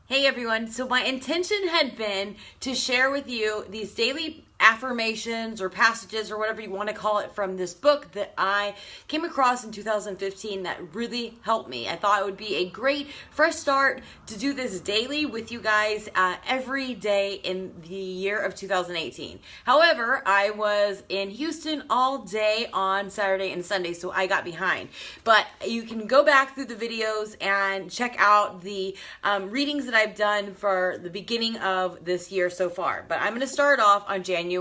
Hey everyone, so my intention had been to share with you these daily affirmations or passages or whatever you want to call it from this book that I came across in 2015 that really helped me. I thought it would be a great fresh start to do this daily with you guys every day in the year of 2018. However, I was in Houston all day on Saturday and Sunday, so I got behind. But you can go back through the videos and check out the readings that I've done for the beginning of this year so far. But I'm going to start off on January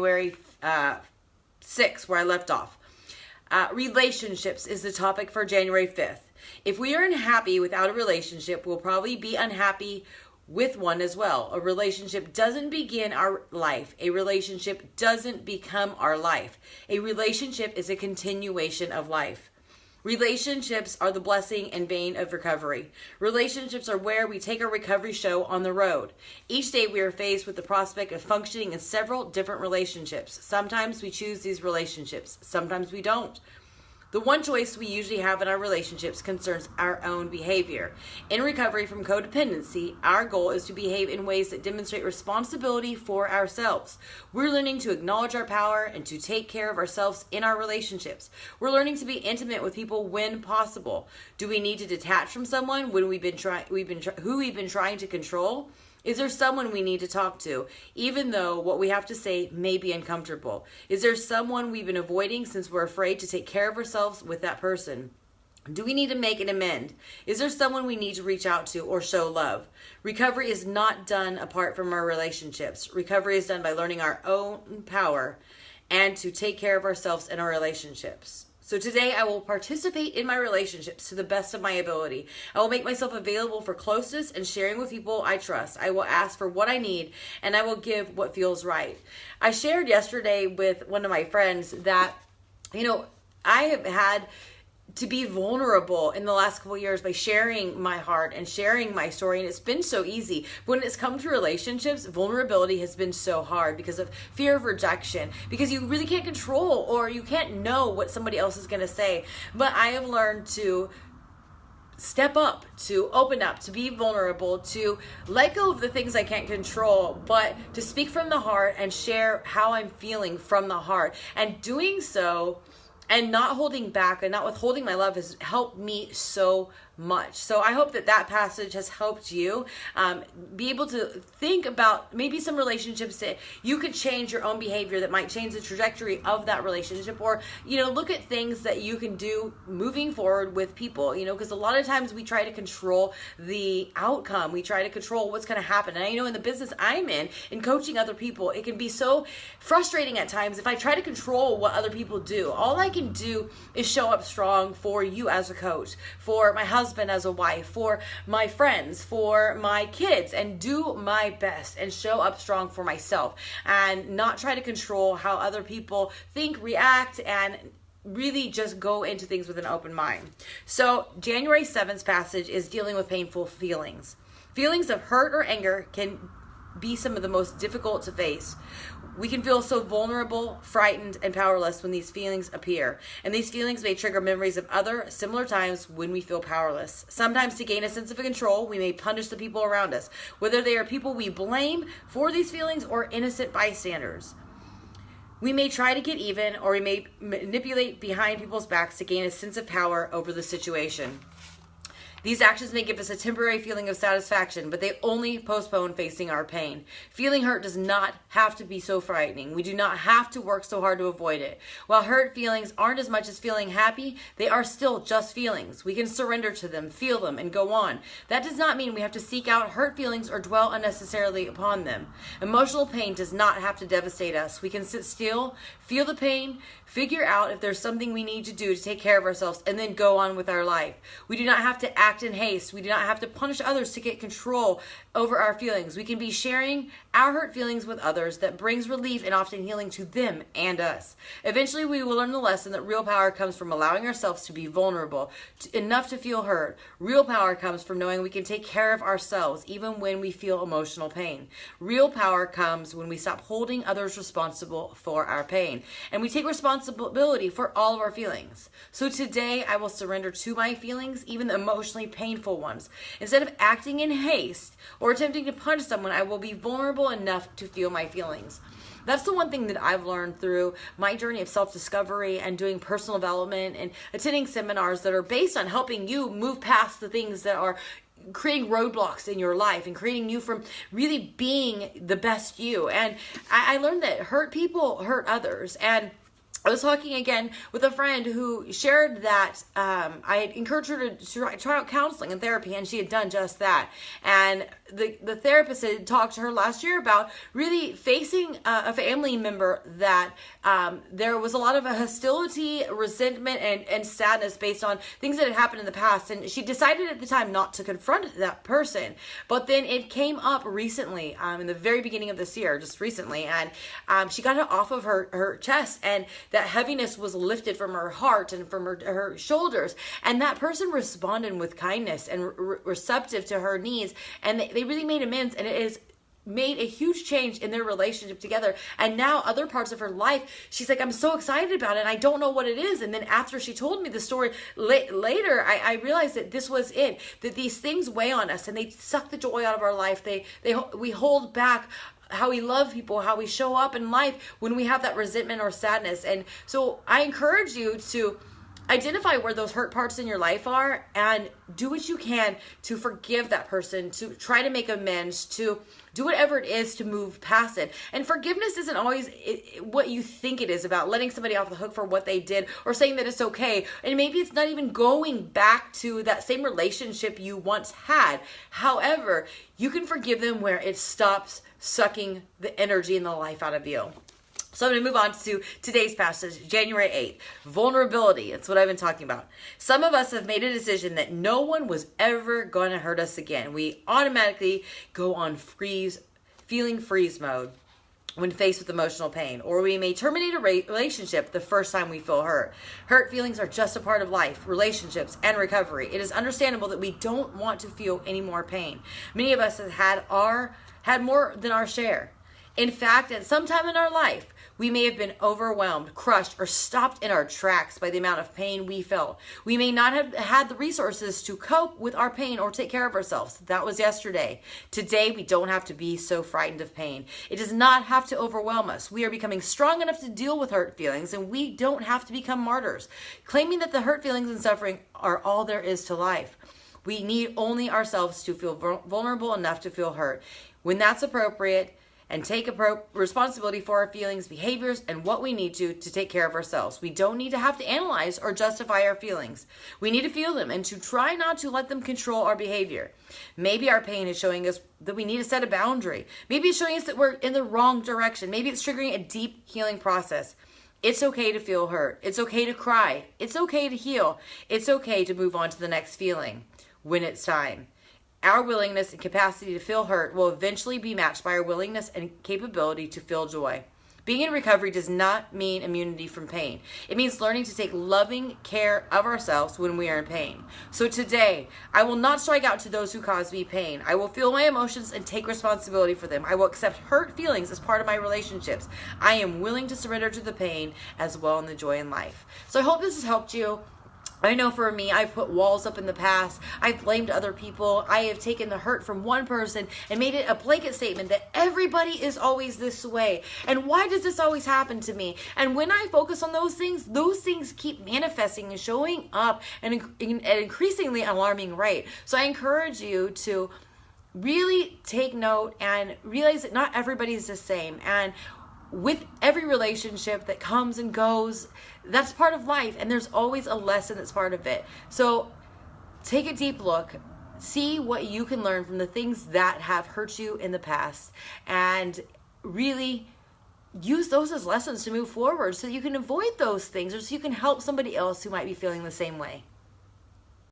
6th, where I left off. Relationships is the topic for January 5th. If we are unhappy without a relationship, we'll probably be unhappy with one as well. A relationship doesn't begin our life. A relationship doesn't become our life. A relationship is a continuation of life. Relationships are the blessing and bane of recovery. Relationships are where we take our recovery show on the road. Each day we are faced with the prospect of functioning in several different relationships. Sometimes we choose these relationships. Sometimes we don't. The one choice we usually have in our relationships concerns our own behavior. In recovery from codependency, our goal is to behave in ways that demonstrate responsibility for ourselves. We're learning to acknowledge our power and to take care of ourselves in our relationships. We're learning to be intimate with people when possible. Do we need to detach from someone who we've been trying to control? Is there someone we need to talk to, even though what we have to say may be uncomfortable? Is there someone we've been avoiding since we're afraid to take care of ourselves with that person? Do we need to make an amend? Is there someone we need to reach out to or show love? Recovery is not done apart from our relationships. Recovery is done by learning our own power and to take care of ourselves and our relationships. So today I will participate in my relationships to the best of my ability. I will make myself available for closeness and sharing with people I trust. I will ask for what I need and I will give what feels right. I shared yesterday with one of my friends that, I have had to be vulnerable in the last couple of years by sharing my heart and sharing my story, and it's been so easy. When it's come to relationships, vulnerability has been so hard because of fear of rejection, because you really can't control or you can't know what somebody else is going to say. But I have learned to step up, to open up, to be vulnerable, to let go of the things I can't control, but to speak from the heart and share how I'm feeling from the heart. And doing so and not holding back and not withholding my love has helped me so much. So I hope that passage has helped you be able to think about maybe some relationships that you could change your own behavior that might change the trajectory of that relationship, or look at things that you can do moving forward with people, because a lot of times we try to control the outcome. We try to control what's going to happen. And I know in the business I'm in coaching other people, it can be so frustrating at times if I try to control what other people do. All I can do is show up strong for you as a coach, for my husband as a wife, for my friends, for my kids, and do my best and show up strong for myself and not try to control how other people think, react, and really just go into things with an open mind. So January 7th passage is dealing with painful feelings. Feelings of hurt or anger can be some of the most difficult to face. We can feel so vulnerable, frightened, and powerless when these feelings appear. And these feelings may trigger memories of other similar times when we feel powerless. Sometimes to gain a sense of control, we may punish the people around us, whether they are people we blame for these feelings or innocent bystanders. We may try to get even, or we may manipulate behind people's backs to gain a sense of power over the situation. These actions may give us a temporary feeling of satisfaction, but they only postpone facing our pain. Feeling hurt does not have to be so frightening. We do not have to work so hard to avoid it. While hurt feelings aren't as much as feeling happy, they are still just feelings. We can surrender to them, feel them, and go on. That does not mean we have to seek out hurt feelings or dwell unnecessarily upon them. Emotional pain does not have to devastate us. We can sit still, feel the pain, figure out if there's something we need to do to take care of ourselves, and then go on with our life. We do not have to act in haste. We do not have to punish others to get control over our feelings. We can be sharing our hurt feelings with others that brings relief and often healing to them and us. Eventually, we will learn the lesson that real power comes from allowing ourselves to be vulnerable enough to feel hurt. Real power comes from knowing we can take care of ourselves even when we feel emotional pain. Real power comes when we stop holding others responsible for our pain, and we take responsibility for all of our feelings. So today, I will surrender to my feelings, even the emotionally emotionally painful ones. Instead of acting in haste or attempting to punish someone, I will be vulnerable enough to feel my feelings. That's the one thing that I've learned through my journey of self-discovery and doing personal development and attending seminars that are based on helping you move past the things that are creating roadblocks in your life and creating you from really being the best you. And I learned that hurt people hurt others. And I was talking again with a friend who shared that I had encouraged her to try out counseling and therapy, and she had done just that. And the therapist had talked to her last year about really facing a family member that there was a lot of hostility, resentment, and sadness based on things that had happened in the past. And she decided at the time not to confront that person. But then it came up recently, in the very beginning of this year, just recently, and she got it off of her chest, and that heaviness was lifted from her heart and from her shoulders. And that person responded with kindness and receptive to her needs. And they really made amends, and it has made a huge change in their relationship together. And now other parts of her life, she's like, I'm so excited about it, and I don't know what it is. And then after she told me the story later, I realized that this was it, that these things weigh on us and they suck the joy out of our life. We hold back how we love people, how we show up in life when we have that resentment or sadness. And so I encourage you to identify where those hurt parts in your life are and do what you can to forgive that person, to try to make amends, to do whatever it is to move past it. And forgiveness isn't always what you think it is, about letting somebody off the hook for what they did or saying that it's okay. And maybe it's not even going back to that same relationship you once had. However, you can forgive them where it stops sucking the energy and the life out of you. So I'm going to move on to today's passage, January 8th. Vulnerability. That's what I've been talking about. Some of us have made a decision that no one was ever going to hurt us again. We automatically go on feeling freeze mode when faced with emotional pain. Or we may terminate a relationship the first time we feel hurt. Hurt feelings are just a part of life, relationships, and recovery. It is understandable that we don't want to feel any more pain. Many of us have had more than our share. In fact, at some time in our life, we may have been overwhelmed, crushed, or stopped in our tracks by the amount of pain we felt. We may not have had the resources to cope with our pain or take care of ourselves. That was yesterday. Today, we don't have to be so frightened of pain. It does not have to overwhelm us. We are becoming strong enough to deal with hurt feelings, and we don't have to become martyrs, claiming that the hurt feelings and suffering are all there is to life. We need only ourselves to feel vulnerable enough to feel hurt when that's appropriate, and take responsibility for our feelings, behaviors, and what we need to take care of ourselves. We don't need to have to analyze or justify our feelings. We need to feel them and to try not to let them control our behavior. Maybe our pain is showing us that we need to set a boundary. Maybe it's showing us that we're in the wrong direction. Maybe it's triggering a deep healing process. It's okay to feel hurt. It's okay to cry. It's okay to heal. It's okay to move on to the next feeling when it's time. Our willingness and capacity to feel hurt will eventually be matched by our willingness and capability to feel joy. Being in recovery does not mean immunity from pain. It means learning to take loving care of ourselves when we are in pain. So today, I will not strike out to those who cause me pain. I will feel my emotions and take responsibility for them. I will accept hurt feelings as part of my relationships. I am willing to surrender to the pain as well in the joy in life. So I hope this has helped you. I know for me, I've put walls up in the past. I've blamed other people. I have taken the hurt from one person and made it a blanket statement that everybody is always this way. And why does this always happen to me? And when I focus on those things keep manifesting and showing up at an increasingly alarming rate. So I encourage you to really take note and realize that not everybody is the same. And with every relationship that comes and goes, that's part of life, and there's always a lesson that's part of it. So take a deep look, see what you can learn from the things that have hurt you in the past, and really use those as lessons to move forward so that you can avoid those things, or so you can help somebody else who might be feeling the same way.